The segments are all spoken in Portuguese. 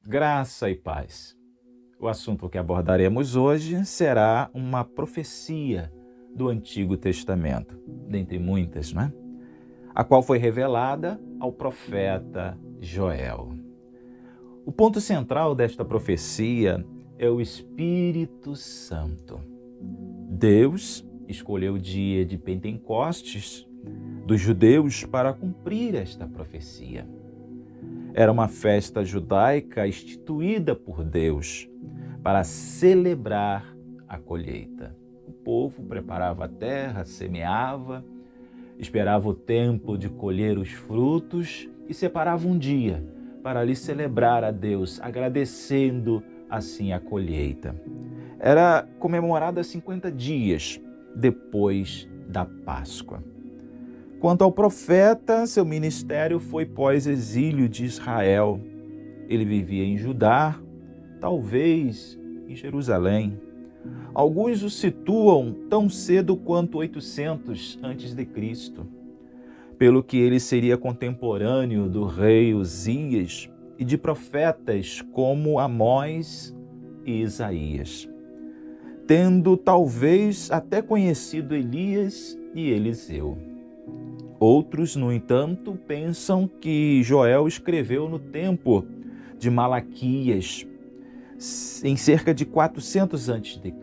Graça e paz. O assunto que abordaremos hoje será uma profecia do Antigo Testamento, dentre muitas, não é? A qual foi revelada ao profeta Joel. O ponto central desta profecia é o Espírito Santo. Deus escolheu o dia de Pentecostes dos judeus para cumprir esta profecia. Era uma festa judaica instituída por Deus para celebrar a colheita. O povo preparava a terra, semeava, esperava o tempo de colher os frutos e separava um dia para ali celebrar a Deus, agradecendo assim a colheita. Era comemorada 50 dias depois da Páscoa. Quanto ao profeta, seu ministério foi pós-exílio de Israel. Ele vivia em Judá, talvez em Jerusalém. Alguns o situam tão cedo quanto 800 a.C., pelo que ele seria contemporâneo do rei Uzias e de profetas como Amós e Isaías, tendo talvez até conhecido Elias e Eliseu. Outros, no entanto, pensam que Joel escreveu no tempo de Malaquias, em cerca de 400 a.C.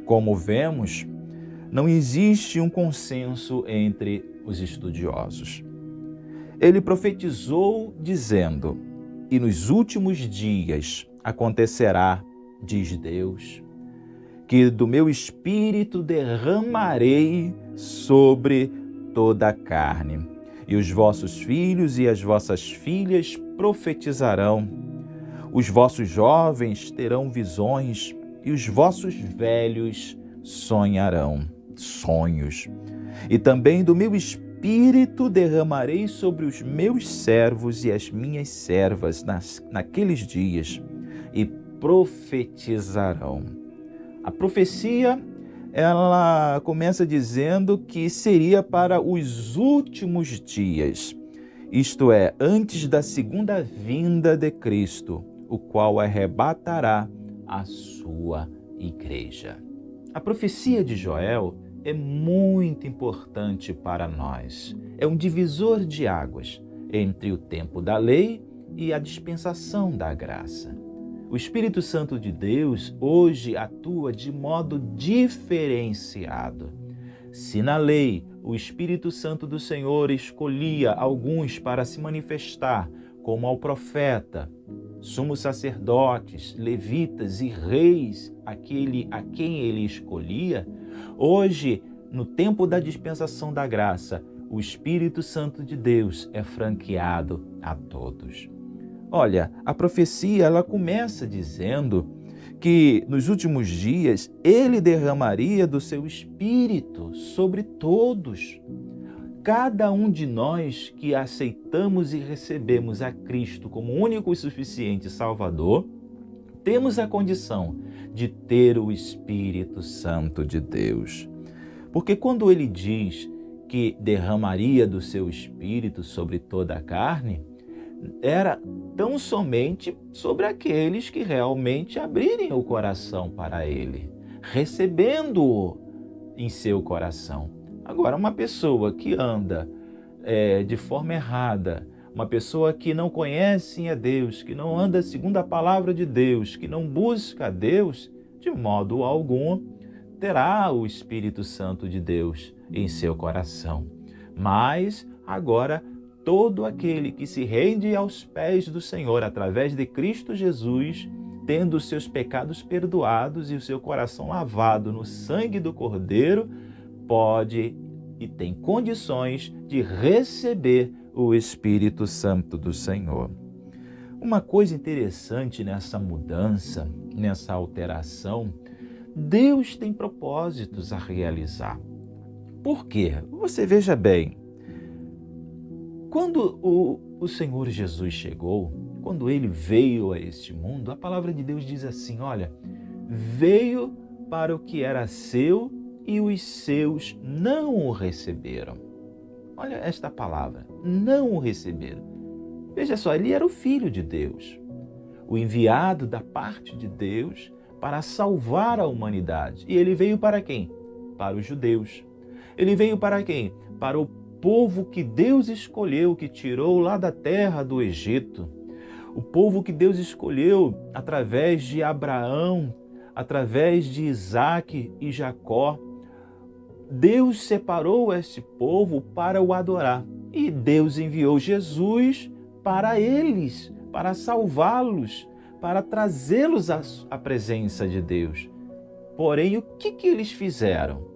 Como vemos, não existe um consenso entre os estudiosos. Ele profetizou dizendo: "E nos últimos dias acontecerá, diz Deus, que do meu espírito derramarei sobre toda a carne, e os vossos filhos e as vossas filhas profetizarão, os vossos jovens terão visões, e os vossos velhos sonharão sonhos. E também do meu espírito derramarei sobre os meus servos e as minhas servas naqueles dias, e profetizarão." A profecia, ela começa dizendo que seria para os últimos dias, isto é, antes da segunda vinda de Cristo, o qual arrebatará a sua igreja. A profecia de Joel é muito importante para nós. É um divisor de águas entre o tempo da lei e a dispensação da graça. O Espírito Santo de Deus hoje atua de modo diferenciado. Se na lei o Espírito Santo do Senhor escolhia alguns para se manifestar, como ao profeta, sumos sacerdotes, levitas e reis, aquele a quem ele escolhia, hoje, no tempo da dispensação da graça, o Espírito Santo de Deus é franqueado a todos. Olha, a profecia ela começa dizendo que nos últimos dias ele derramaria do seu Espírito sobre todos. Cada um de nós que aceitamos e recebemos a Cristo como único e suficiente Salvador, temos a condição de ter o Espírito Santo de Deus. Porque quando ele diz que derramaria do seu Espírito sobre toda a carne, era tão somente sobre aqueles que realmente abrirem o coração para ele, recebendo-o em seu coração. Agora, uma pessoa que anda de forma errada, uma pessoa que não conhece a Deus, que não anda segundo a palavra de Deus, que não busca a Deus, de modo algum terá o Espírito Santo de Deus em seu coração. Mas agora, todo aquele que se rende aos pés do Senhor através de Cristo Jesus, tendo os seus pecados perdoados e o seu coração lavado no sangue do Cordeiro, pode e tem condições de receber o Espírito Santo do Senhor. Uma coisa interessante nessa mudança, nessa alteração, Deus tem propósitos a realizar. Por quê? Você veja bem, quando o Senhor Jesus chegou, quando ele veio a este mundo, a palavra de Deus diz assim, olha, veio para o que era seu e os seus não o receberam. Olha esta palavra, não o receberam. Veja só, ele era o Filho de Deus. o enviado da parte de Deus para salvar a humanidade. E ele veio para quem? Para os judeus. Ele veio para quem? Para o povo que Deus escolheu, que tirou lá da terra do Egito. O povo que Deus escolheu através de Abraão, através de Isaque e Jacó. Deus separou esse povo para o adorar. E Deus enviou Jesus para eles, para salvá-los, para trazê-los à presença de Deus. Porém, o que eles fizeram?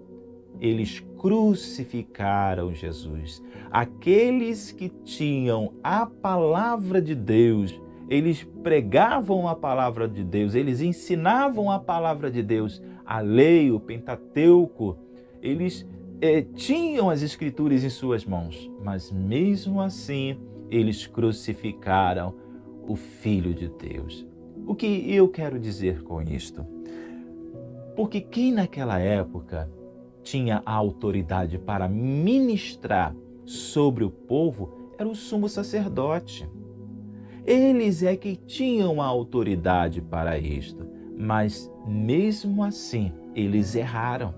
Eles crucificaram Jesus. Aqueles que tinham a palavra de Deus, eles pregavam a palavra de Deus, eles ensinavam a palavra de Deus, a lei, o Pentateuco, eles tinham as Escrituras em suas mãos, mas mesmo assim eles crucificaram o Filho de Deus. O que eu quero dizer com isto? Porque quem naquela época tinha a autoridade para ministrar sobre o povo era o sumo sacerdote. Eles é que tinham a autoridade para isto, mas mesmo assim eles erraram.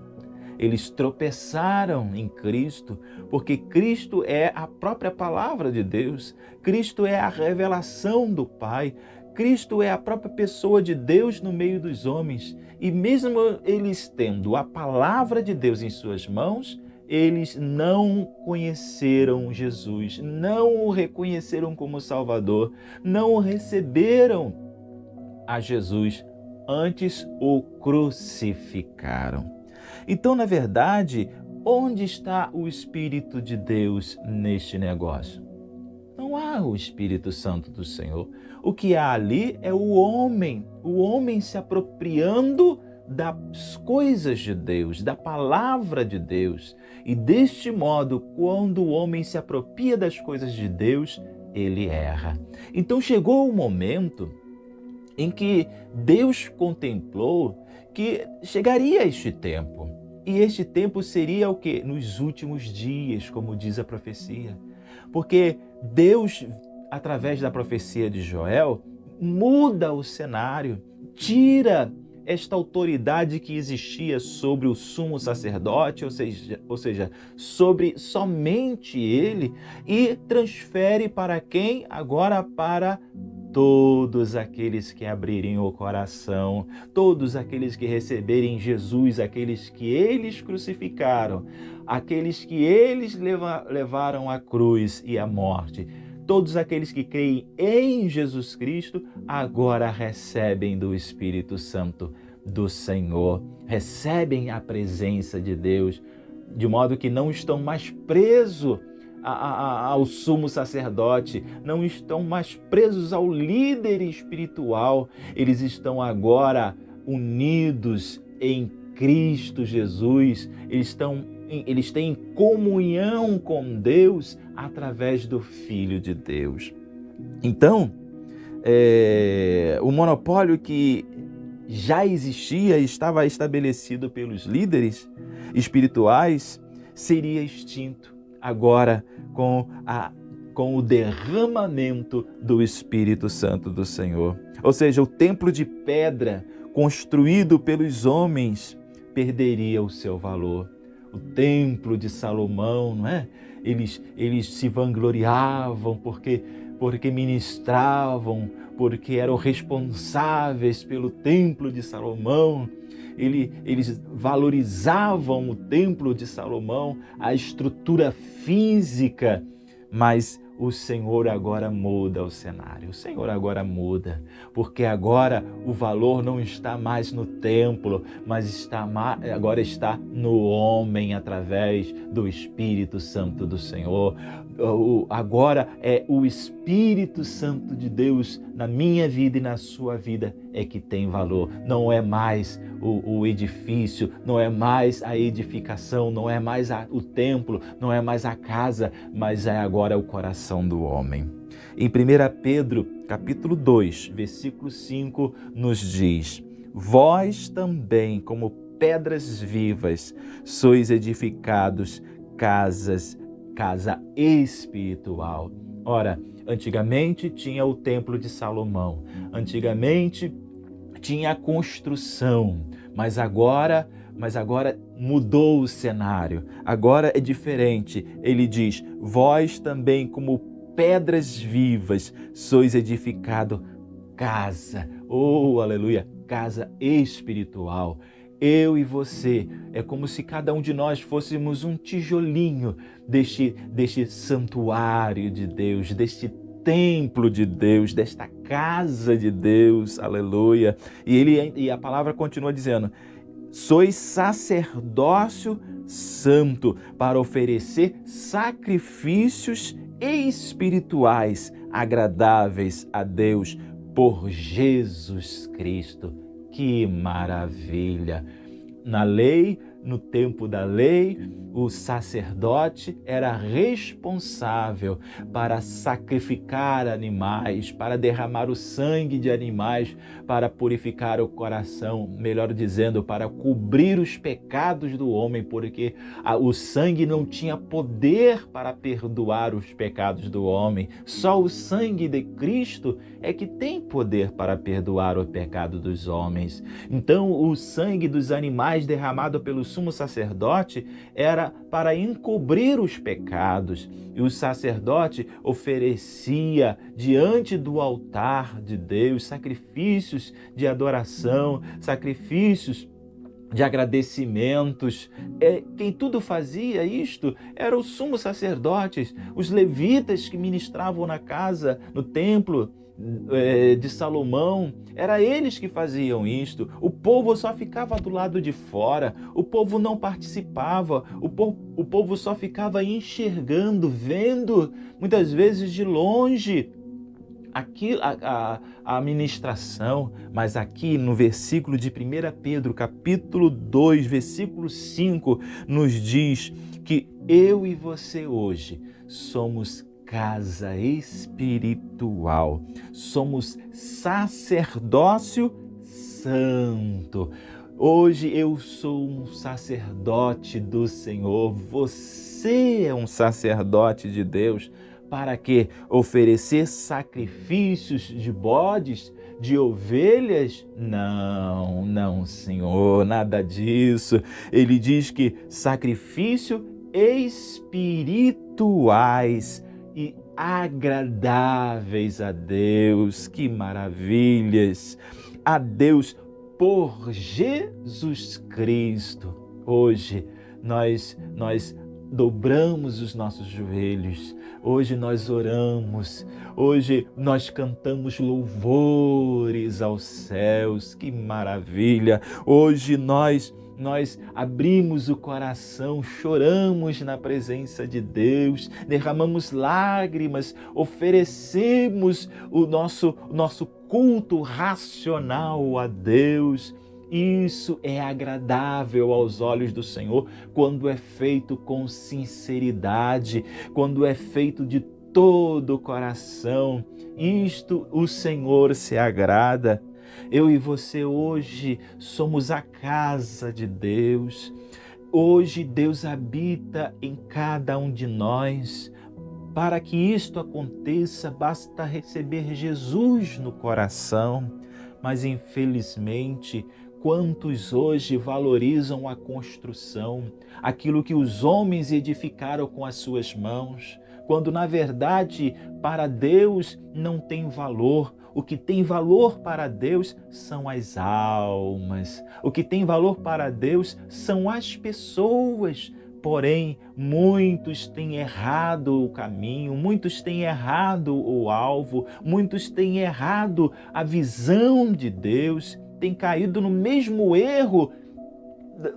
Eles tropeçaram em Cristo, porque Cristo é a própria palavra de Deus, Cristo é a revelação do Pai, Cristo é a própria pessoa de Deus no meio dos homens. E mesmo eles tendo a palavra de Deus em suas mãos, eles não conheceram Jesus, não o reconheceram como Salvador, não o receberam a Jesus, antes o crucificaram. Então, na verdade, onde está o Espírito de Deus neste negócio? Não há o Espírito Santo do Senhor. O que há ali é o homem se apropriando das coisas de Deus, da palavra de Deus. E deste modo, quando o homem se apropria das coisas de Deus, ele erra. Então chegou o momento em que Deus contemplou que chegaria este tempo. E este tempo seria o quê? Nos últimos dias, como diz a profecia. Porque Deus, através da profecia de Joel, muda o cenário, tira esta autoridade que existia sobre o sumo sacerdote, ou seja, sobre somente ele, e transfere para quem? Agora para todos aqueles que abrirem o coração, todos aqueles que receberem Jesus, aqueles que eles crucificaram, aqueles que eles levaram à cruz e à morte, todos aqueles que creem em Jesus Cristo, agora recebem do Espírito Santo do Senhor, recebem a presença de Deus, de modo que não estão mais presos ao sumo sacerdote, não estão mais presos ao líder espiritual, eles estão agora unidos em Cristo Jesus, eles têm comunhão com Deus através do Filho de Deus. Então, o monopólio que já existia e estava estabelecido pelos líderes espirituais seria extinto agora com o derramamento do Espírito Santo do Senhor. Ou seja, o templo de pedra construído pelos homens perderia o seu valor. O templo de Salomão, não é? Eles se vangloriavam porque ministravam, porque eram responsáveis pelo templo de Salomão. Eles valorizavam o templo de Salomão, a estrutura física, mas o Senhor agora muda o cenário. O Senhor agora muda, porque agora o valor não está mais no templo, mas agora está no homem através do Espírito Santo do Senhor. Agora é o Espírito Santo de Deus na minha vida e na sua vida é que tem valor. Não é mais o edifício, não é mais a edificação, não é mais o templo, não é mais a casa, mas é agora o coração do homem. Em 1 Pedro, capítulo 2, versículo 5, nos diz: vós também, como pedras vivas, sois edificados casa espiritual. Ora, Antigamente tinha o Templo de Salomão, antigamente tinha a construção, mas agora mudou o cenário, agora é diferente. Ele diz: vós também, como pedras vivas, sois edificado casa, aleluia, casa espiritual. Eu e você, é como se cada um de nós fôssemos um tijolinho deste santuário de Deus, deste templo de Deus, desta casa de Deus, aleluia. E a palavra continua dizendo: sois sacerdócio santo para oferecer sacrifícios espirituais agradáveis a Deus por Jesus Cristo. Que maravilha! Na lei, no tempo da lei, o sacerdote era responsável para sacrificar animais, para derramar o sangue de animais, para purificar o coração, melhor dizendo, para cobrir os pecados do homem, porque o sangue não tinha poder para perdoar os pecados do homem. Só o sangue de Cristo é que tem poder para perdoar o pecado dos homens. Então, o sangue dos animais derramado pelo sumo sacerdote era para encobrir os pecados, e o sacerdote oferecia diante do altar de Deus sacrifícios de adoração, sacrifícios de agradecimentos. Quem tudo fazia isto eram os sumos sacerdotes, os levitas que ministravam na casa, no templo de Salomão. Era eles que faziam isto. O povo só ficava do lado de fora, o povo não participava, o povo só ficava enxergando, vendo, muitas vezes de longe, aqui a ministração. Mas aqui no versículo de 1 Pedro, capítulo 2, versículo 5, nos diz que eu e você hoje somos casa espiritual, somos sacerdócio santo. Hoje eu sou um sacerdote do Senhor, você é um sacerdote de Deus. Para quê? Oferecer sacrifícios de bodes, de ovelhas? Não, Senhor, nada disso. Ele diz que sacrifício espirituais e agradáveis a Deus. Que maravilhas! A Deus por Jesus Cristo. Hoje nós dobramos os nossos joelhos, hoje nós oramos, hoje nós cantamos louvores aos céus. Que maravilha! Hoje nós abrimos o coração, choramos na presença de Deus, derramamos lágrimas, oferecemos o nosso culto racional a Deus. Isso é agradável aos olhos do Senhor quando é feito com sinceridade, quando é feito de todo o coração. Isto o Senhor se agrada. Eu e você hoje somos a casa de Deus. Hoje Deus habita em cada um de nós. Para que isto aconteça, basta receber Jesus no coração. Mas infelizmente, quantos hoje valorizam a construção, aquilo que os homens edificaram com as suas mãos, quando na verdade para Deus não tem valor. O que tem valor para Deus são as almas. O que tem valor para Deus são as pessoas. Porém, muitos têm errado o caminho, muitos têm errado o alvo, muitos têm errado a visão de Deus, têm caído no mesmo erro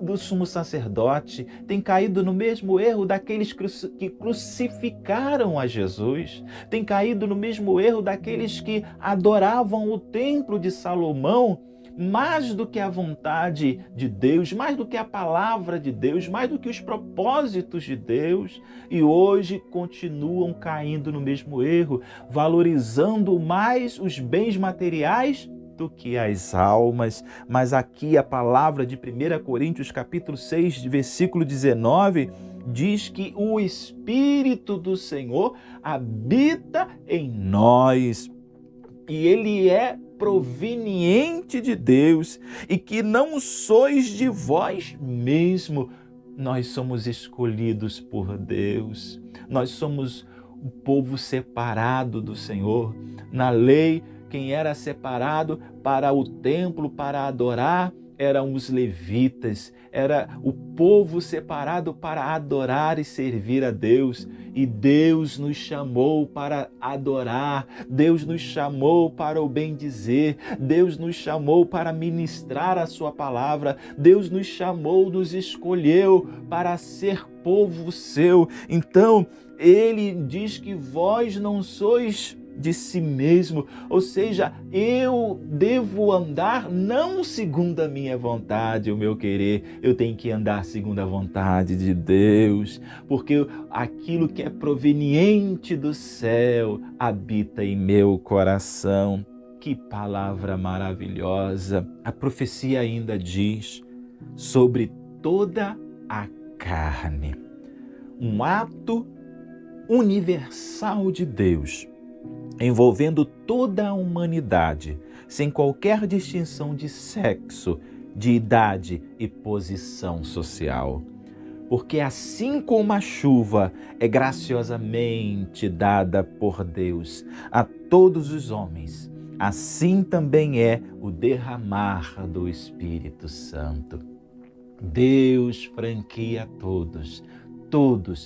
do sumo sacerdote, têm caído no mesmo erro daqueles que crucificaram a Jesus, têm caído no mesmo erro daqueles que adoravam o templo de Salomão mais do que a vontade de Deus, mais do que a palavra de Deus, mais do que os propósitos de Deus, e hoje continuam caindo no mesmo erro, valorizando mais os bens materiais espírito que as almas. Mas aqui a palavra de 1 Coríntios capítulo 6, versículo 19, diz que o Espírito do Senhor habita em nós. E ele é proveniente de Deus, e que não sois de vós mesmo. Nós somos escolhidos por Deus. Nós somos o povo separado do Senhor. Na lei, quem era separado para o templo, para adorar, eram os levitas, era o povo separado para adorar e servir a Deus. E Deus nos chamou para adorar, Deus nos chamou para o bem-dizer, Deus nos chamou para ministrar a sua palavra, Deus nos chamou, nos escolheu para ser povo seu. Então, ele diz que vós não sois de si mesmo, ou seja, eu devo andar não segundo a minha vontade, o meu querer, eu tenho que andar segundo a vontade de Deus, porque aquilo que é proveniente do céu habita em meu coração. Que palavra maravilhosa! A profecia ainda diz sobre toda a carne, um ato universal de Deus, envolvendo toda a humanidade, sem qualquer distinção de sexo, de idade e posição social. Porque assim como a chuva é graciosamente dada por Deus a todos os homens, assim também é o derramar do Espírito Santo. Deus franqueia todos.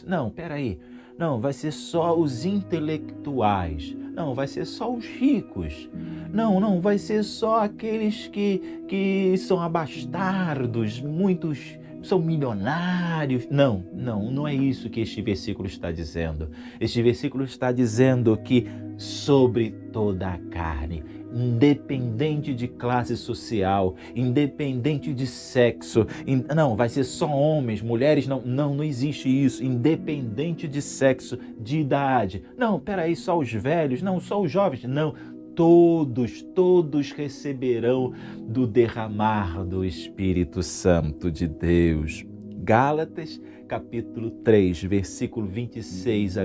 Não, peraí. Não, vai ser só os intelectuais. Não, vai ser só os ricos. Não, vai ser só aqueles que são abastardos, muitos são milionários. Não é isso que este versículo está dizendo. Este versículo está dizendo que sobre toda a carne, independente de classe social, independente de sexo, não, vai ser só homens, mulheres, não existe isso, independente de sexo, de idade, não, peraí, só os velhos, não, só os jovens, não, todos receberão do derramar do Espírito Santo de Deus. Gálatas, capítulo 3, versículo 26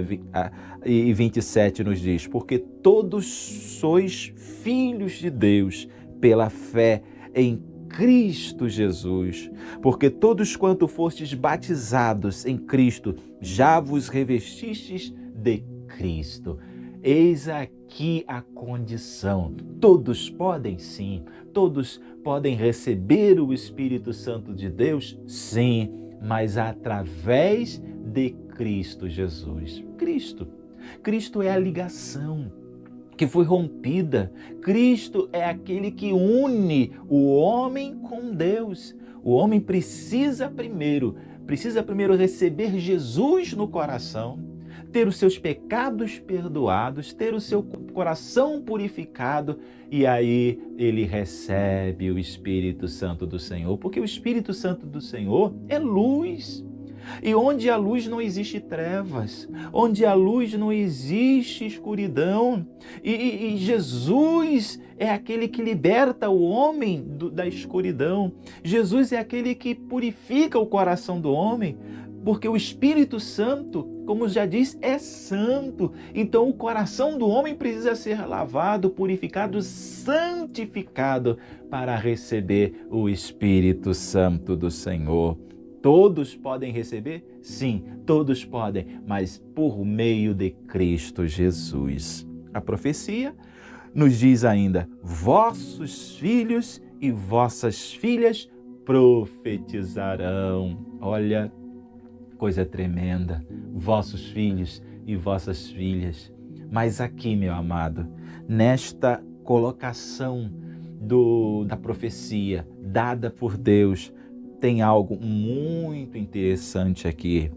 e 27 nos diz: porque todos sois filhos de Deus pela fé em Cristo Jesus. Porque todos quanto fostes batizados em Cristo, já vos revestistes de Cristo. Eis aqui a condição. Todos podem, sim. Todos podem receber o Espírito Santo de Deus, sim, mas através de Cristo Jesus. Cristo é a ligação que foi rompida. Cristo é aquele que une o homem com Deus. O homem precisa primeiro receber Jesus no coração, ter os seus pecados perdoados, ter o seu coração purificado, e aí ele recebe o Espírito Santo do Senhor, porque o Espírito Santo do Senhor é luz. E onde há luz não existe trevas, onde há luz não existe escuridão. E Jesus é aquele que liberta o homem da escuridão. Jesus é aquele que purifica o coração do homem, porque o Espírito Santo, como já diz, é santo. Então o coração do homem precisa ser lavado, purificado, santificado para receber o Espírito Santo do Senhor. Todos podem receber? Sim, todos podem, mas por meio de Cristo Jesus. A profecia nos diz ainda: vossos filhos e vossas filhas profetizarão. Olha, coisa tremenda, vossos filhos e vossas filhas. Mas aqui, meu amado, nesta colocação da profecia dada por Deus, tem algo muito interessante aqui.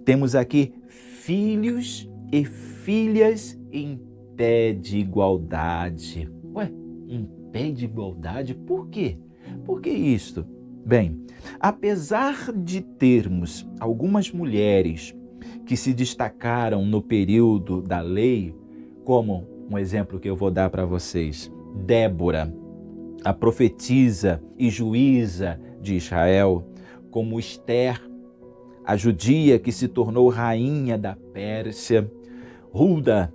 Temos aqui filhos e filhas em pé de igualdade. Ué, em pé de igualdade? Por quê? Por que isto? Bem, apesar de termos algumas mulheres que se destacaram no período da lei, como um exemplo que eu vou dar para vocês, Débora. a profetisa e juíza de Israel, como Ester, a judia que se tornou rainha da Pérsia, Hulda,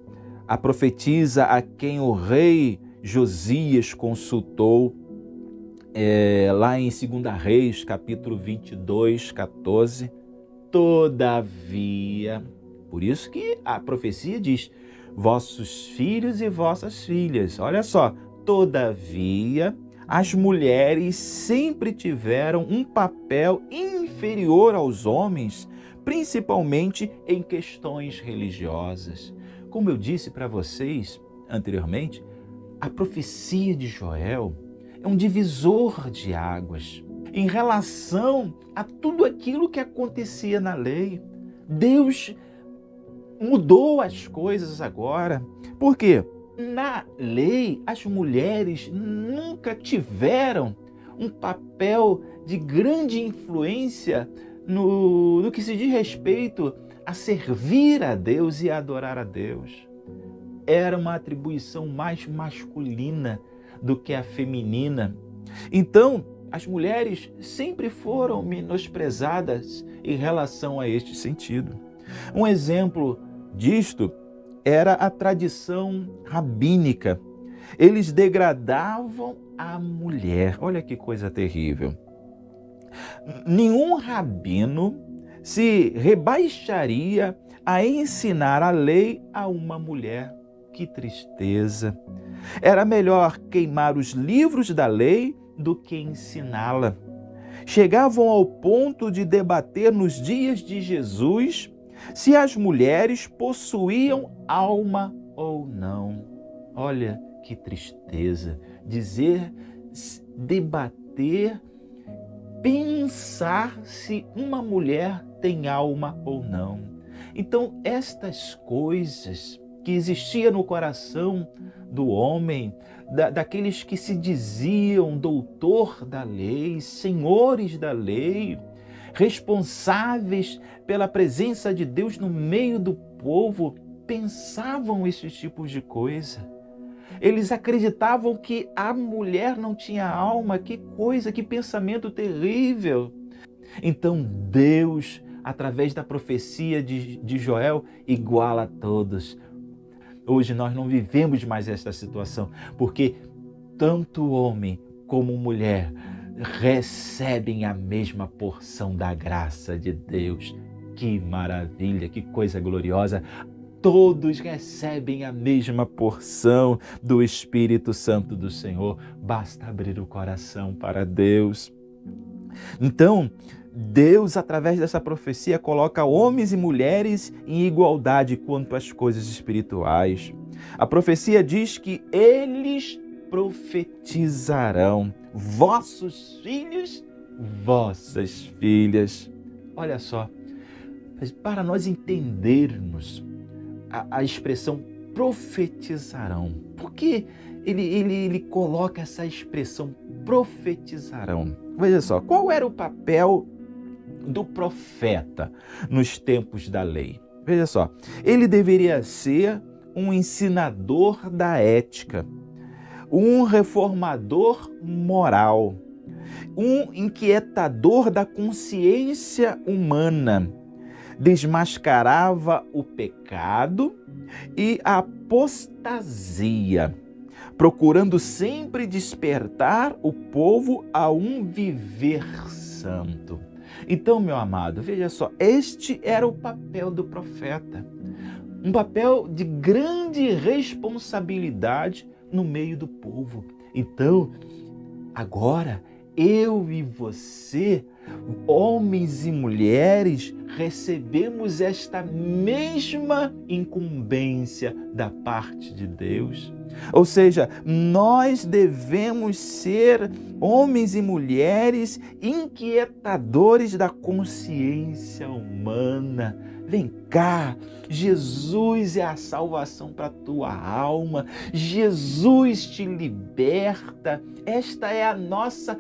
a profetisa a quem o rei Josias consultou, lá em 2 Reis, capítulo 22, 14. Todavia, por isso que a profecia diz, vossos filhos e vossas filhas. Olha só, todavia, as mulheres sempre tiveram um papel inferior aos homens, principalmente em questões religiosas. Como eu disse para vocês anteriormente, a profecia de Joel é um divisor de águas em relação a tudo aquilo que acontecia na lei. Deus mudou as coisas agora. Por quê? Na lei, as mulheres nunca tiveram um papel de grande influência no que se diz respeito a servir a Deus e a adorar a Deus. Era uma atribuição mais masculina do que a feminina. Então, as mulheres sempre foram menosprezadas em relação a este sentido. Um exemplo disto era a tradição rabínica. Eles degradavam a mulher. Olha que coisa terrível. Nenhum rabino se rebaixaria a ensinar a lei a uma mulher. Que tristeza! Era melhor queimar os livros da lei do que ensiná-la. Chegavam ao ponto de debater nos dias de Jesus se as mulheres possuíam alma ou não. Olha que tristeza! Debater, pensar se uma mulher tem alma ou não. Então, estas coisas que existiam no coração do homem, daqueles que se diziam doutor da lei, senhores da lei, responsáveis pela presença de Deus no meio do povo, pensavam esses tipos de coisa. Eles acreditavam que a mulher não tinha alma. Que coisa, que pensamento terrível! Então Deus, através da profecia de Joel, iguala a todos. Hoje nós não vivemos mais esta situação, porque tanto homem como mulher recebem a mesma porção da graça de Deus. Que maravilha, que coisa gloriosa! Todos recebem a mesma porção do Espírito Santo do Senhor. Basta abrir o coração para Deus. Então, Deus, através dessa profecia, coloca homens e mulheres em igualdade quanto às coisas espirituais. A profecia diz que eles profetizarão, vossos filhos, vossas filhas. Olha só, para nós entendermos a expressão profetizarão, por que ele coloca essa expressão profetizarão? Veja só, qual era o papel do profeta nos tempos da lei? Veja só, ele deveria ser um ensinador da ética, um reformador moral, um inquietador da consciência humana. Desmascarava o pecado e a apostasia, procurando sempre despertar o povo a um viver santo. Então, meu amado, veja só, este era o papel do profeta. Um papel de grande responsabilidade no meio do povo. Então, agora, eu e você, homens e mulheres, recebemos esta mesma incumbência da parte de Deus. Ou seja, nós devemos ser homens e mulheres inquietadores da consciência humana. Vem cá, Jesus é a salvação para a tua alma, Jesus te liberta. Esta é a nossa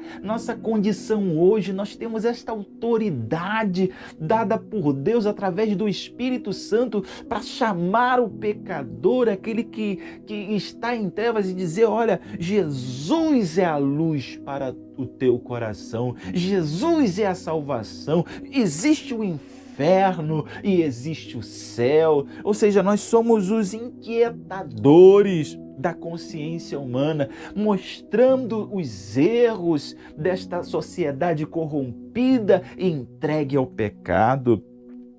condição hoje. Nós temos esta autoridade dada por Deus através do Espírito Santo para chamar o pecador, aquele que está em trevas, e dizer: olha, Jesus é a luz para o teu coração, Jesus é a salvação, existe o inferno e existe o céu. Ou seja, nós somos os inquietadores da consciência humana, mostrando os erros desta sociedade corrompida e entregue ao pecado,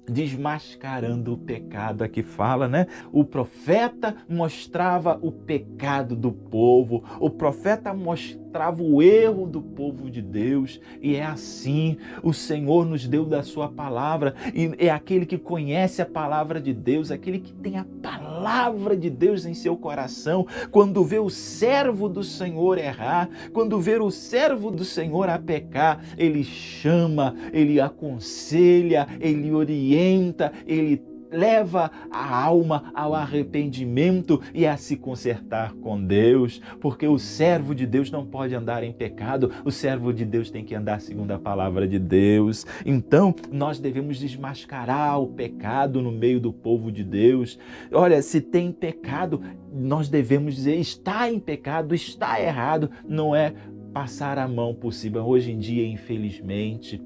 desmascarando o pecado. Aqui fala, né? O profeta mostrava o pecado do povo, o profeta mostrava o erro do povo de Deus, e é assim, o Senhor nos deu da sua palavra, e é aquele que conhece a palavra de Deus, aquele que tem a palavra de Deus em seu coração, quando vê o servo do Senhor errar, quando vê o servo do Senhor a pecar, ele chama, ele aconselha, ele orienta, ele leva a alma ao arrependimento e a se consertar com Deus, porque o servo de Deus não pode andar em pecado, o servo de Deus tem que andar segundo a palavra de Deus. Então, nós devemos desmascarar o pecado no meio do povo de Deus. Olha, se tem pecado, nós devemos dizer: está em pecado, está errado, não é passar a mão por cima. Hoje em dia, infelizmente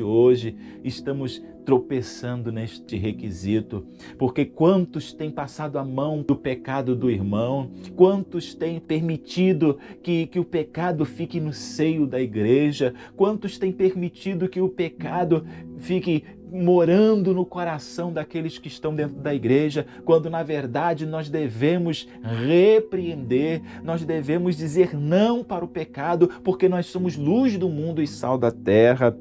hoje, estamos tropeçando neste requisito, porque quantos têm passado a mão do pecado do irmão, quantos têm permitido que o pecado fique no seio da igreja, quantos têm permitido que o pecado fique morando no coração daqueles que estão dentro da igreja, quando na verdade nós devemos repreender, nós devemos dizer não para o pecado, porque nós somos luz do mundo e sal da terra.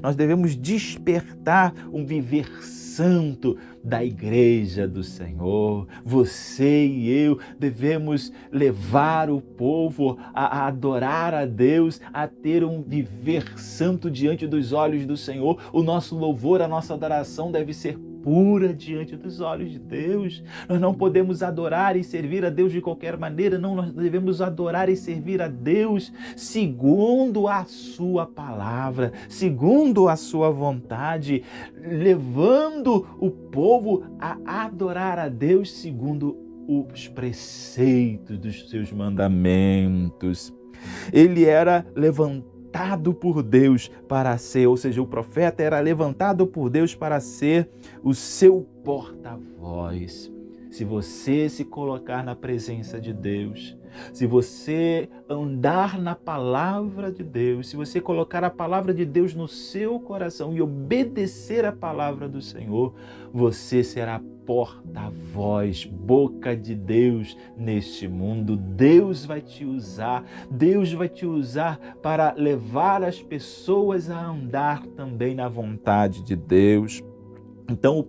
Nós devemos despertar um viver santo da igreja do Senhor. Você e eu devemos levar o povo a adorar a Deus, a ter um viver santo diante dos olhos do Senhor. O nosso louvor, a nossa adoração deve ser pura diante dos olhos de Deus. Nós não podemos adorar e servir a Deus de qualquer maneira, não, nós devemos adorar e servir a Deus segundo a sua palavra, segundo a sua vontade, levando o povo a adorar a Deus segundo os preceitos dos seus mandamentos. Ele era levantado por Deus para ser, ou seja, o profeta era levantado por Deus para ser o seu porta-voz. Se você se colocar na presença de Deus, se você andar na palavra de Deus, se você colocar a palavra de Deus no seu coração e obedecer a palavra do Senhor, você será porta-voz, boca de Deus neste mundo. Deus vai te usar para levar as pessoas a andar também na vontade de Deus. Então o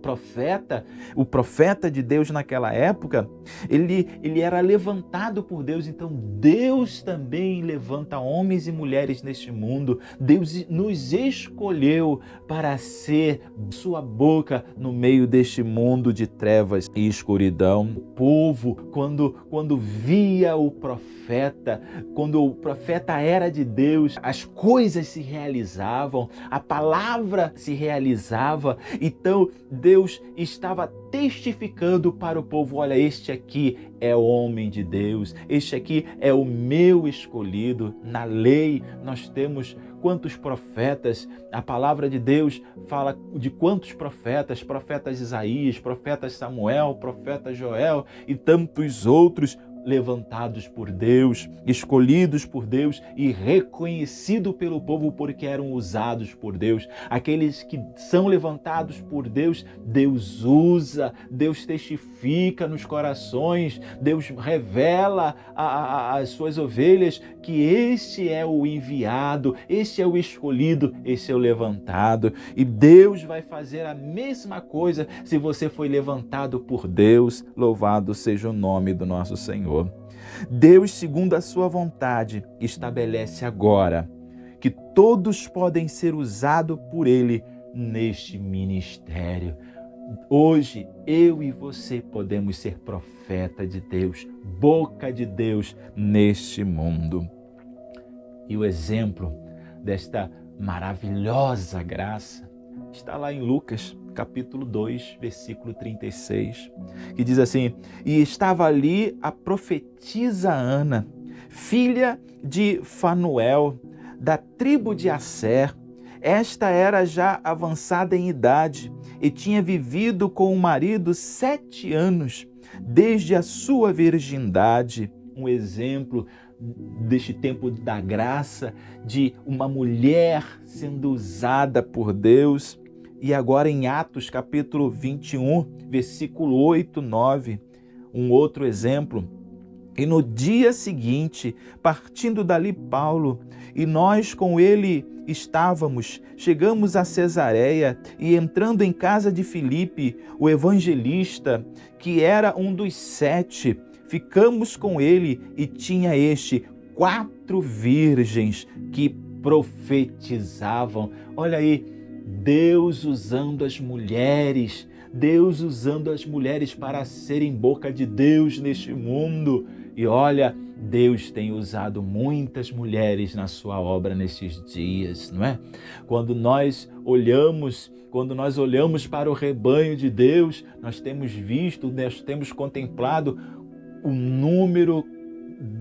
profeta de Deus naquela época, ele era levantado por Deus. Então Deus também levanta homens e mulheres neste mundo. Deus nos escolheu para ser sua boca no meio deste mundo de trevas e escuridão. O povo, quando via o profeta, quando o profeta era de Deus, as coisas se realizavam, a palavra se realizava. Então Deus estava testificando para o povo: olha, este aqui é o homem de Deus, este aqui é o meu escolhido. Na lei nós temos quantos profetas? A palavra de Deus fala de quantos profetas? Profetas Isaías, profetas Samuel, profeta Joel e tantos outros, levantados por Deus, escolhidos por Deus e reconhecidos pelo povo porque eram usados por Deus. Aqueles que são levantados por Deus, Deus usa, Deus testifica nos corações, Deus revela às suas ovelhas que este é o enviado, este é o escolhido, este é o levantado. E Deus vai fazer a mesma coisa se você foi levantado por Deus. Louvado seja o nome do nosso Senhor. Deus, segundo a sua vontade, estabelece agora que todos podem ser usados por Ele neste ministério. Hoje, eu e você podemos ser profeta de Deus, boca de Deus neste mundo. E o exemplo desta maravilhosa graça está lá em Lucas, capítulo 2, versículo 36, que diz assim: e estava ali a profetisa Ana, filha de Fanuel, da tribo de Asser. Esta era já avançada em idade e tinha vivido com o marido 7 anos, desde a sua virgindade. Um exemplo deste tempo da graça, de uma mulher sendo usada por Deus. E agora em Atos capítulo 21, versículo 8, 9, um outro exemplo. E no dia seguinte, partindo dali Paulo, e nós com ele chegamos a Cesareia, e entrando em casa de Filipe, o evangelista, que era um dos 7, ficamos com ele, e tinha este 4 virgens que profetizavam. Olha aí, Deus usando as mulheres, Deus usando as mulheres para serem boca de Deus neste mundo. E olha, Deus tem usado muitas mulheres na sua obra nesses dias, não é? Quando nós olhamos para o rebanho de Deus, nós temos visto, nós temos contemplado o número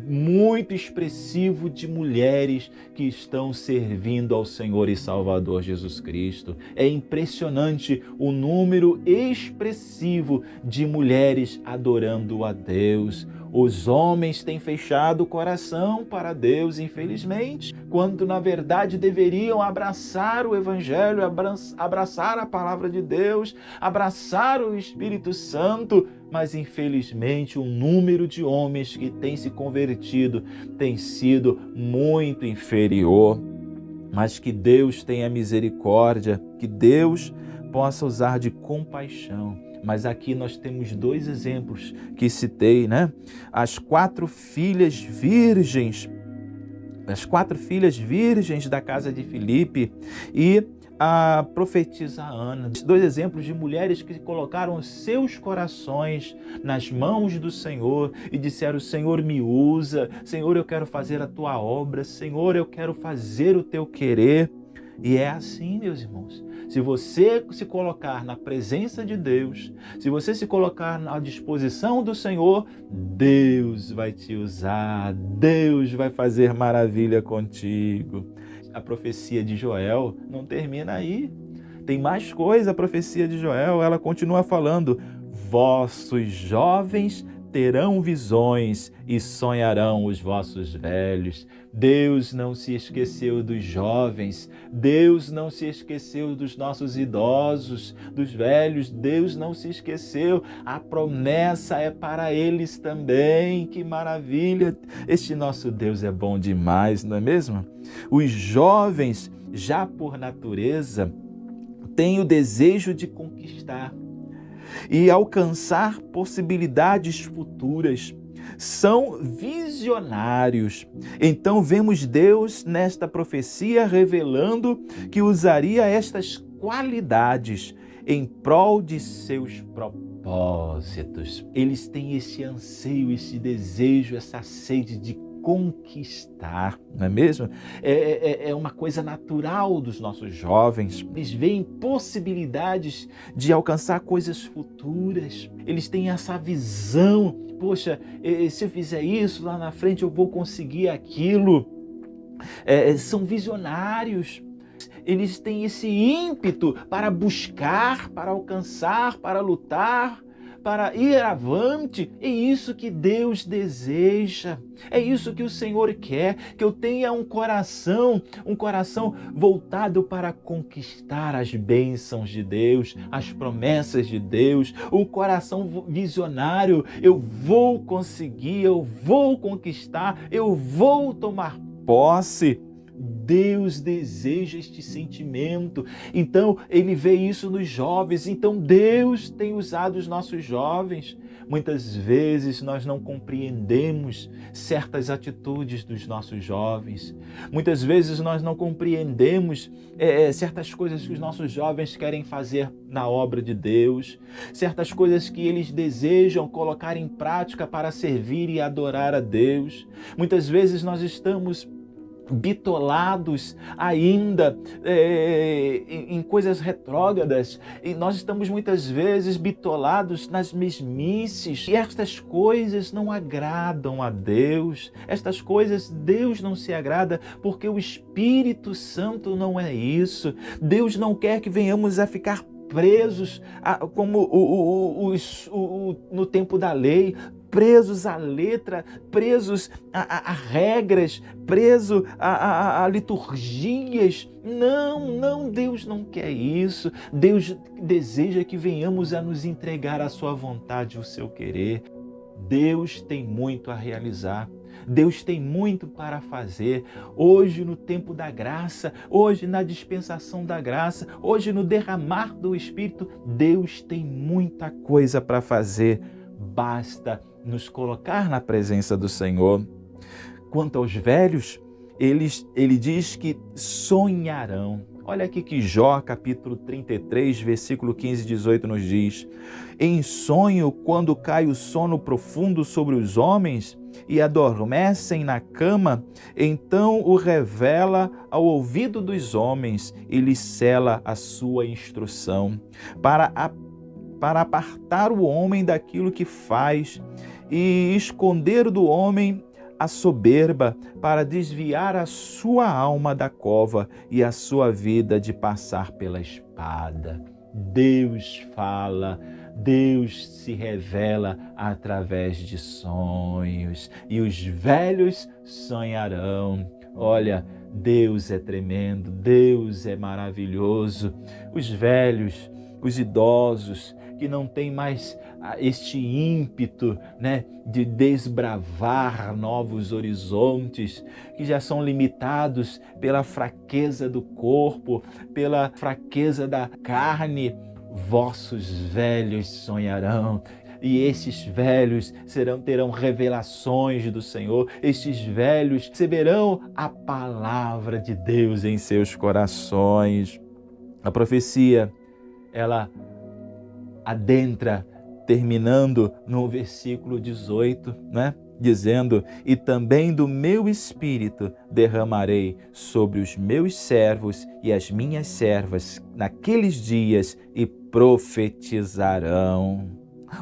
muito expressivo de mulheres que estão servindo ao Senhor e Salvador Jesus Cristo. É impressionante o número expressivo de mulheres adorando a Deus. Os homens têm fechado o coração para Deus, infelizmente, quando na verdade deveriam abraçar o Evangelho, abraçar a palavra de Deus, abraçar o Espírito Santo, mas infelizmente o número de homens que têm se convertido tem sido muito inferior. Mas que Deus tenha misericórdia, que Deus possa usar de compaixão. Mas aqui nós temos 2 exemplos que citei, né? As 4 filhas virgens da casa de Filipe e a profetisa Ana. 2 exemplos de mulheres que colocaram os seus corações nas mãos do Senhor e disseram: Senhor, me usa, Senhor, eu quero fazer a tua obra, Senhor, eu quero fazer o teu querer. E é assim, meus irmãos, se você se colocar na presença de Deus, se você se colocar à disposição do Senhor, Deus vai te usar, Deus vai fazer maravilha contigo. A profecia de Joel não termina aí. Tem mais coisa a profecia de Joel, ela continua falando: vossos jovens terão visões e sonharão os vossos velhos. Deus não se esqueceu dos jovens, Deus não se esqueceu dos nossos idosos, dos velhos, Deus não se esqueceu. A promessa é para eles também. Que maravilha! Este nosso Deus é bom demais, não é mesmo? Os jovens, já por natureza, têm o desejo de conquistar e alcançar possibilidades futuras. São visionários. Então vemos Deus nesta profecia revelando que usaria estas qualidades em prol de seus propósitos. Eles têm esse anseio, esse desejo, essa sede de conquistar, não é mesmo? É uma coisa natural dos nossos jovens. Eles veem possibilidades de alcançar coisas futuras. Eles têm essa visão: poxa, se eu fizer isso, lá na frente eu vou conseguir aquilo. São visionários. Eles têm esse ímpeto para buscar, para alcançar, para lutar, para ir avante. É isso que Deus deseja, é isso que o Senhor quer, que eu tenha um coração voltado para conquistar as bênçãos de Deus, as promessas de Deus, um coração visionário. Eu vou conseguir, eu vou conquistar, eu vou tomar posse. Deus deseja este sentimento. Então, ele vê isso nos jovens. Então, Deus tem usado os nossos jovens. Muitas vezes nós não compreendemos certas atitudes dos nossos jovens. Muitas vezes nós não compreendemos certas coisas que os nossos jovens querem fazer na obra de Deus, certas coisas que eles desejam colocar em prática para servir e adorar a Deus. Muitas vezes nós estamos bitolados ainda em coisas retrógradas, e nós estamos muitas vezes bitolados nas mesmices, e estas coisas não agradam a Deus. Estas coisas Deus não se agrada, porque o Espírito Santo não é isso. Deus não quer que venhamos a ficar presos como no tempo da lei, presos à letra, presos a regras, presos a liturgias. Não, Deus não quer isso. Deus deseja que venhamos a nos entregar à sua vontade, o seu querer. Deus tem muito a realizar. Deus tem muito para fazer. Hoje, no tempo da graça, hoje na dispensação da graça, hoje no derramar do Espírito, Deus tem muita coisa para fazer. Basta nos colocar na presença do Senhor. Quanto aos velhos, ele diz que sonharão. Olha aqui que Jó, capítulo 33, versículo 15 e 18 nos diz: em sonho, quando cai o sono profundo sobre os homens e adormecem na cama, então o revela ao ouvido dos homens e lhes cela a sua instrução, para apartar o homem daquilo que faz e esconder do homem a soberba, para desviar a sua alma da cova e a sua vida de passar pela espada. Deus fala, Deus se revela através de sonhos, e os velhos sonharão. Olha, Deus é tremendo, Deus é maravilhoso. Os velhos, os idosos, que não têm mais este ímpeto, de desbravar novos horizontes, que já são limitados pela fraqueza do corpo, pela fraqueza da carne, vossos velhos sonharão. E esses velhos terão revelações do Senhor, estes velhos receberão a palavra de Deus em seus corações. A profecia, ela adentra, terminando no versículo 18, dizendo: e também do meu Espírito derramarei sobre os meus servos e as minhas servas naqueles dias, e profetizarão.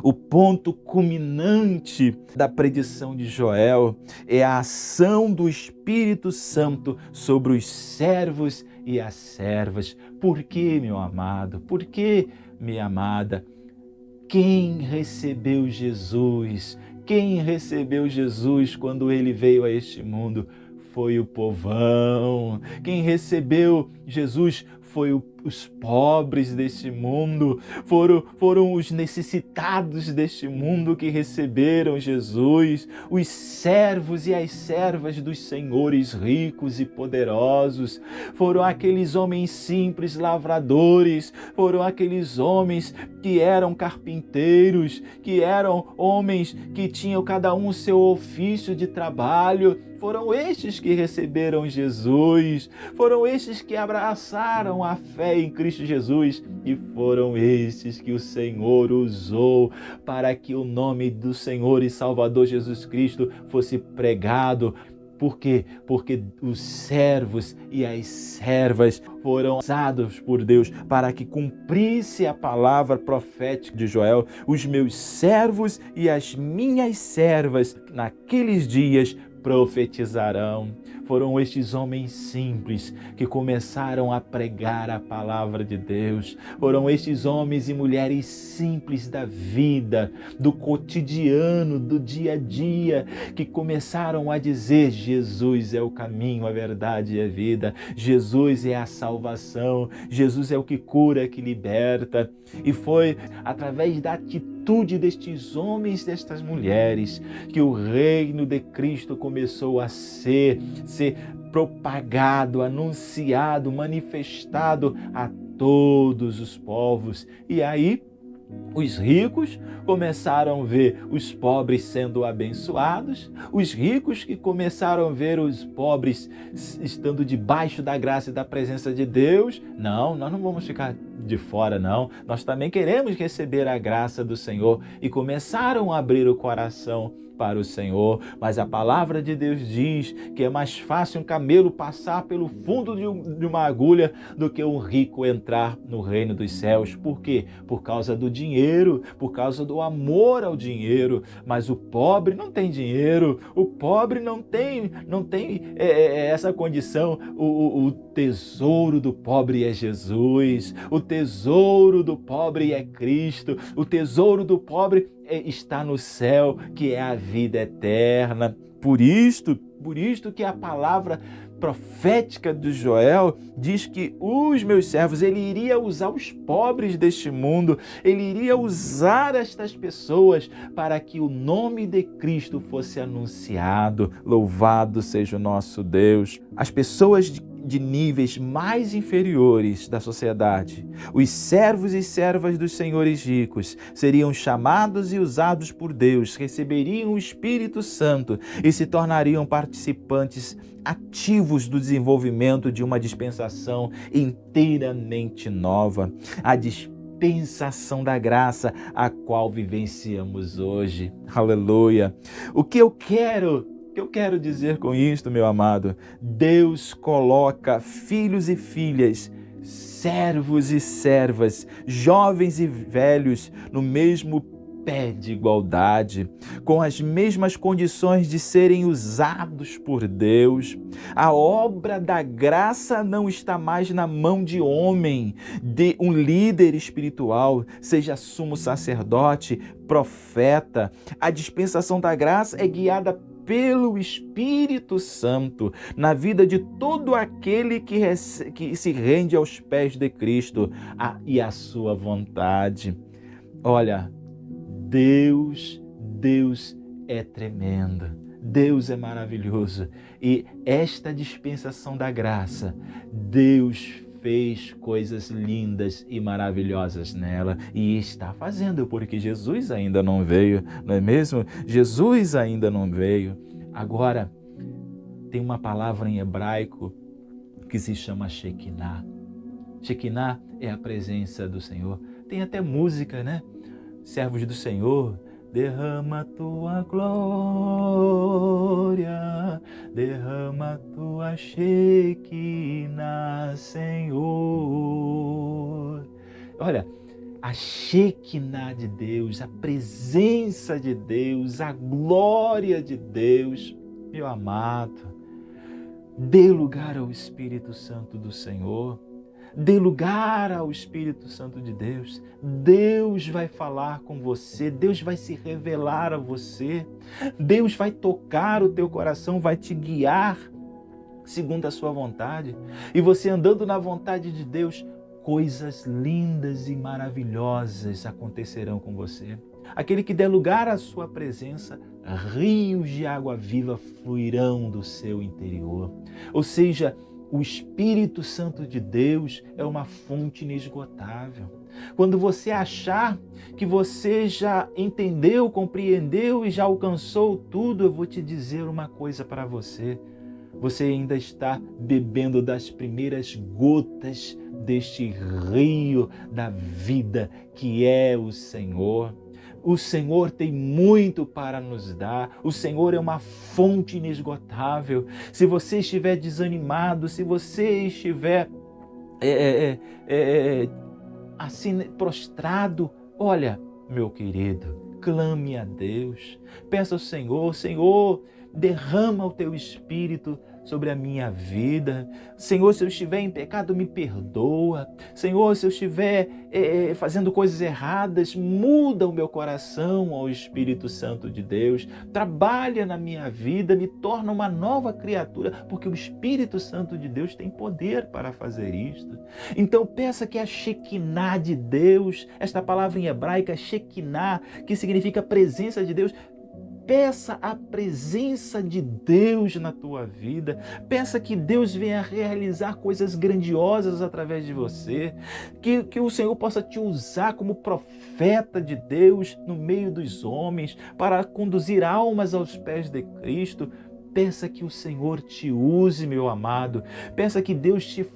O ponto culminante da predição de Joel é a ação do Espírito Santo sobre os servos e as servas. Por quê, meu amado? Por quê, minha amada? Quem recebeu Jesus? Quem recebeu Jesus quando ele veio a este mundo? Foi o povão. Quem recebeu Jesus foi os pobres deste mundo, foram os necessitados deste mundo que receberam Jesus, os servos e as servas dos senhores ricos e poderosos, foram aqueles homens simples lavradores, foram aqueles homens que eram carpinteiros, que eram homens que tinham cada um o seu ofício de trabalho. Foram estes que receberam Jesus, foram estes que abraçaram a fé em Cristo Jesus, e foram estes que o Senhor usou para que o nome do Senhor e Salvador Jesus Cristo fosse pregado. Por quê? Porque os servos e as servas foram usados por Deus para que cumprisse a palavra profética de Joel. Os meus servos e as minhas servas naqueles dias profetizarão. Foram estes homens simples que começaram a pregar a palavra de Deus. Foram estes homens e mulheres simples da vida, do cotidiano, do dia a dia, que começaram a dizer: Jesus é o caminho, a verdade e a vida. Jesus é a salvação. Jesus é o que cura, que liberta. E foi através da atitude destes homens, destas mulheres, que o reino de Cristo começou a ser propagado, anunciado, manifestado a todos os povos. E aí Os ricos começaram a ver os pobres sendo abençoados, os ricos que começaram a ver os pobres estando debaixo da graça e da presença de Deus. Não, nós não vamos ficar de fora, não. Nós também queremos receber a graça do Senhor e começaram a abrir o coração para o Senhor, mas a palavra de Deus diz que é mais fácil um camelo passar pelo fundo de uma agulha do que um rico entrar no reino dos céus. Por quê? Por causa do dinheiro, por causa do amor ao dinheiro. Mas o pobre não tem dinheiro, o pobre não tem essa condição. O tesouro do pobre é Jesus, o tesouro do pobre é Cristo, o tesouro do pobre está no céu, que é a vida eterna. Por isto que a palavra profética de Joel diz que os meus servos, ele iria usar os pobres deste mundo, ele iria usar estas pessoas para que o nome de Cristo fosse anunciado. Louvado seja o nosso Deus. As pessoas de níveis mais inferiores da sociedade, os servos e servas dos senhores ricos, seriam chamados e usados por Deus, receberiam o Espírito Santo e se tornariam participantes ativos do desenvolvimento de uma dispensação inteiramente nova, a dispensação da graça a qual vivenciamos hoje. Aleluia! O que eu quero dizer com isto, meu amado? Deus coloca filhos e filhas, servos e servas, jovens e velhos no mesmo pé de igualdade, com as mesmas condições de serem usados por Deus. A obra da graça não está mais na mão de homem, de um líder espiritual, seja sumo sacerdote, profeta. A dispensação da graça é guiada pelo Espírito Santo na vida de todo aquele que se rende aos pés de Cristo e à sua vontade. Olha, Deus é tremendo, Deus é maravilhoso e esta dispensação da graça, Deus fez coisas lindas e maravilhosas nela e está fazendo, porque Jesus ainda não veio, não é mesmo? Jesus ainda não veio. Agora, tem uma palavra em hebraico que se chama Shekinah. Shekinah é a presença do Senhor. Tem até música, né? Servos do Senhor, derrama tua glória, derrama tua Shekinah, Senhor. Olha, a Shekinah de Deus, a presença de Deus, a glória de Deus, meu amado, dê lugar ao Espírito Santo do Senhor. Dê lugar ao Espírito Santo de Deus. Deus vai falar com você, Deus vai se revelar a você, Deus vai tocar o teu coração, vai te guiar segundo a sua vontade. E você andando na vontade de Deus, coisas lindas e maravilhosas acontecerão com você. Aquele que der lugar à sua presença, rios de água viva fluirão do seu interior. Ou seja, o Espírito Santo de Deus é uma fonte inesgotável. Quando você achar que você já entendeu, compreendeu e já alcançou tudo, eu vou te dizer uma coisa para você. Você ainda está bebendo das primeiras gotas deste rio da vida que é o Senhor. O Senhor tem muito para nos dar. O Senhor é uma fonte inesgotável. Se você estiver desanimado, se você estiver assim prostrado, olha, meu querido, clame a Deus. Peça ao Senhor, Senhor, derrama o teu Espírito sobre a minha vida. Senhor, se eu estiver em pecado, me perdoa. Senhor, se eu estiver fazendo coisas erradas, muda o meu coração ao Espírito Santo de Deus. Trabalha na minha vida, me torna uma nova criatura, porque o Espírito Santo de Deus tem poder para fazer isto. Então peça que a Shekinah de Deus, esta palavra em hebraica, Shekinah, que significa presença de Deus, Peça a presença de Deus na tua vida. Peça que Deus venha realizar coisas grandiosas através de você. Que o Senhor possa te usar como profeta de Deus no meio dos homens para conduzir almas aos pés de Cristo. Peça que o Senhor te use, meu amado. Peça que Deus te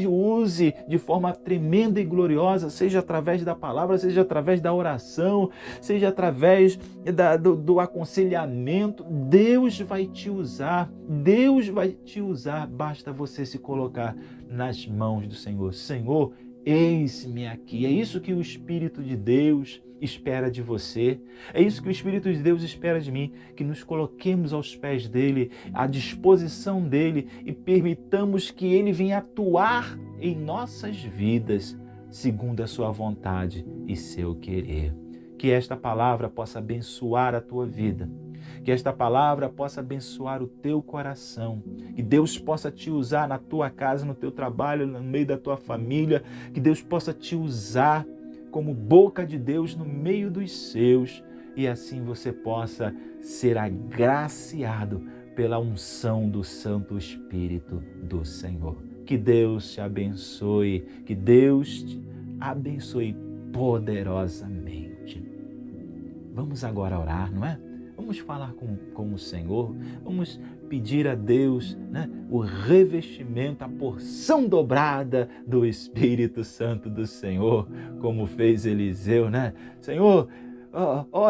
use de forma tremenda e gloriosa, seja através da palavra, seja através da oração, seja através do aconselhamento. Deus vai te usar, Deus vai te usar. Basta você se colocar nas mãos do Senhor. Senhor, eis-me aqui. É isso que o Espírito de Deus espera de você. É isso que o Espírito de Deus espera de mim, que nos coloquemos aos pés dele, à disposição dele e permitamos que ele venha atuar em nossas vidas segundo a sua vontade e seu querer. Que esta palavra possa abençoar a tua vida. Que esta palavra possa abençoar o teu coração. Que Deus possa te usar na tua casa, no teu trabalho, no meio da tua família. Que Deus possa te usar como boca de Deus no meio dos seus, e assim você possa ser agraciado pela unção do Santo Espírito do Senhor. Que Deus te abençoe, que Deus te abençoe poderosamente. Vamos agora orar, não é? Vamos falar com o Senhor, vamos pedir a Deus, né, o revestimento, a porção dobrada do Espírito Santo do Senhor, como fez Eliseu, né? Senhor,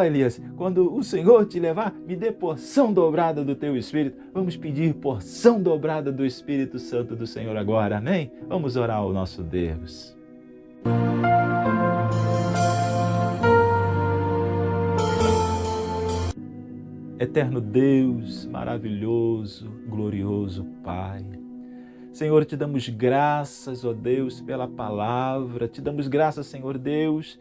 Elias, quando o Senhor te levar, me dê porção dobrada do teu Espírito. Vamos pedir porção dobrada do Espírito Santo do Senhor agora, amém? Vamos orar ao nosso Deus. Eterno Deus, maravilhoso, glorioso Pai. Senhor, te damos graças, ó Deus, pela palavra. Te damos graças, Senhor Deus,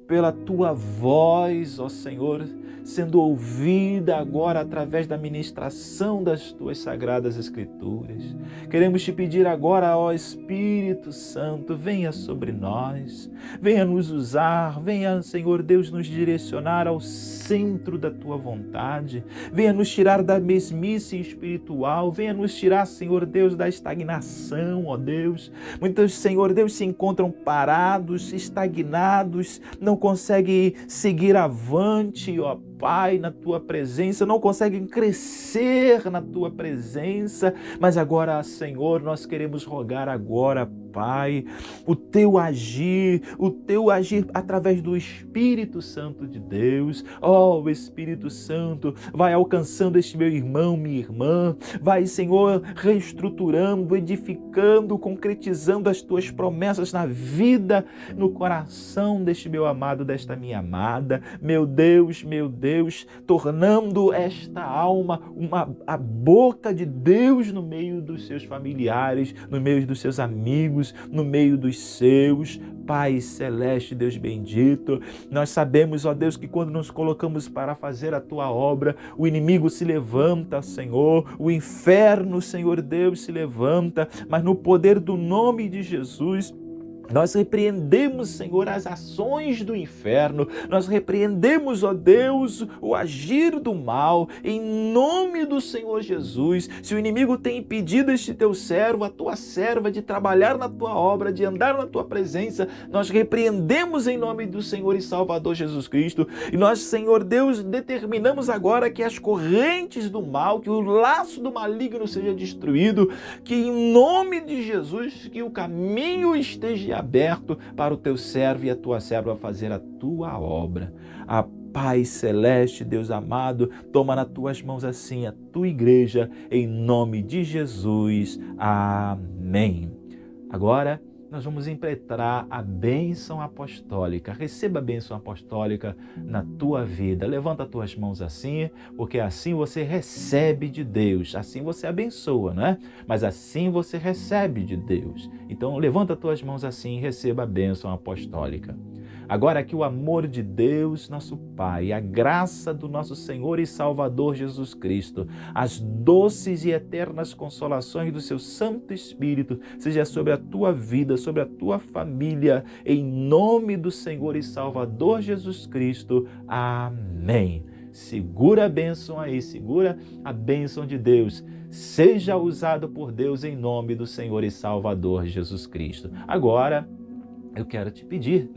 pela tua voz, ó Senhor, sendo ouvida agora através da ministração das tuas sagradas Escrituras. Queremos te pedir agora, ó Espírito Santo, venha sobre nós, venha nos usar, venha, Senhor Deus, nos direcionar ao centro da tua vontade, venha nos tirar da mesmice espiritual, venha nos tirar, Senhor Deus, da estagnação, ó Deus. Muitos, Senhor Deus, se encontram parados, estagnados, não conseguem seguir avante, ó Pai, na tua presença, não conseguem crescer na tua presença, mas agora, Senhor, nós queremos rogar agora, Pai, o teu agir através do Espírito Santo de Deus. Ó, o Espírito Santo vai alcançando este meu irmão, minha irmã, vai, Senhor, reestruturando, edificando, concretizando as tuas promessas na vida, no coração deste meu amado, desta minha amada, meu Deus, tornando esta alma a boca de Deus no meio dos seus familiares, no meio dos seus amigos, no meio dos seus. Pai celeste, Deus bendito, nós sabemos, ó Deus, que quando nos colocamos para fazer a tua obra, o inimigo se levanta, Senhor, o inferno, Senhor Deus, se levanta, mas no poder do nome de Jesus, nós repreendemos, Senhor, as ações do inferno, nós repreendemos, ó Deus, o agir do mal, em nome do Senhor Jesus. Se o inimigo tem impedido este teu servo, a tua serva, de trabalhar na tua obra, de andar na tua presença, nós repreendemos em nome do Senhor e Salvador Jesus Cristo. E nós, Senhor Deus, determinamos agora que as correntes do mal, que o laço do maligno seja destruído, que em nome de Jesus, que o caminho esteja aberto para o teu servo e a tua serva fazer a tua obra. A Pai celeste, Deus amado, toma nas tuas mãos assim a tua igreja, em nome de Jesus. Amém. Agora, nós vamos impetrar a bênção apostólica. Receba a bênção apostólica na tua vida. Levanta as tuas mãos assim, porque assim você recebe de Deus. Assim você abençoa, não é? Mas assim você recebe de Deus. Então, levanta as tuas mãos assim e receba a bênção apostólica. Agora que o amor de Deus, nosso Pai, a graça do nosso Senhor e Salvador Jesus Cristo, as doces e eternas consolações do seu Santo Espírito, seja sobre a tua vida, sobre a tua família, em nome do Senhor e Salvador Jesus Cristo. Amém. Segura a bênção aí, segura a bênção de Deus. Seja usado por Deus em nome do Senhor e Salvador Jesus Cristo. Agora, eu quero te pedir,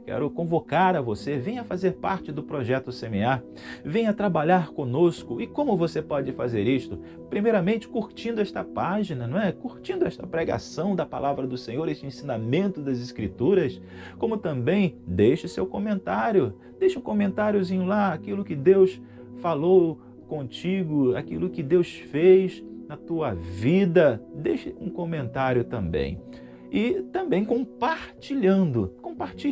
Quero convocar a você, venha fazer parte do Projeto Semear, venha trabalhar conosco. E como você pode fazer isto? Primeiramente, curtindo esta página, Curtindo esta pregação da Palavra do Senhor, este ensinamento das Escrituras, como também deixe seu comentário, deixe um comentáriozinho lá, aquilo que Deus falou contigo, aquilo que Deus fez na tua vida, deixe um comentário também. E também compartilhe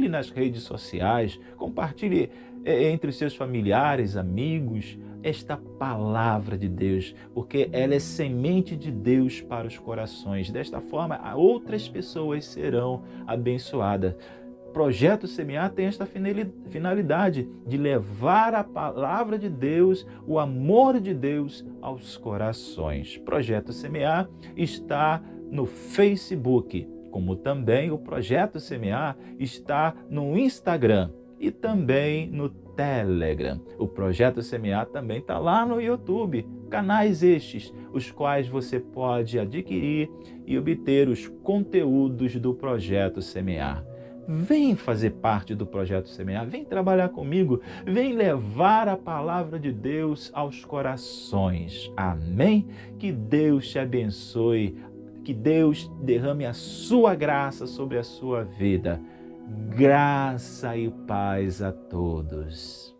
nas redes sociais, compartilhe entre seus familiares, amigos, esta palavra de Deus, porque ela é semente de Deus para os corações. Desta forma, outras pessoas serão abençoadas. Projeto Semear tem esta finalidade de levar a palavra de Deus, o amor de Deus aos corações. Projeto Semear está no Facebook, como também o Projeto Semear está no Instagram e também no Telegram. O Projeto Semear também está lá no YouTube, canais estes, os quais você pode adquirir e obter os conteúdos do Projeto Semear. Vem fazer parte do Projeto Semear, vem trabalhar comigo, vem levar a palavra de Deus aos corações. Amém? Que Deus te abençoe, que Deus derrame a sua graça sobre a sua vida. Graça e paz a todos.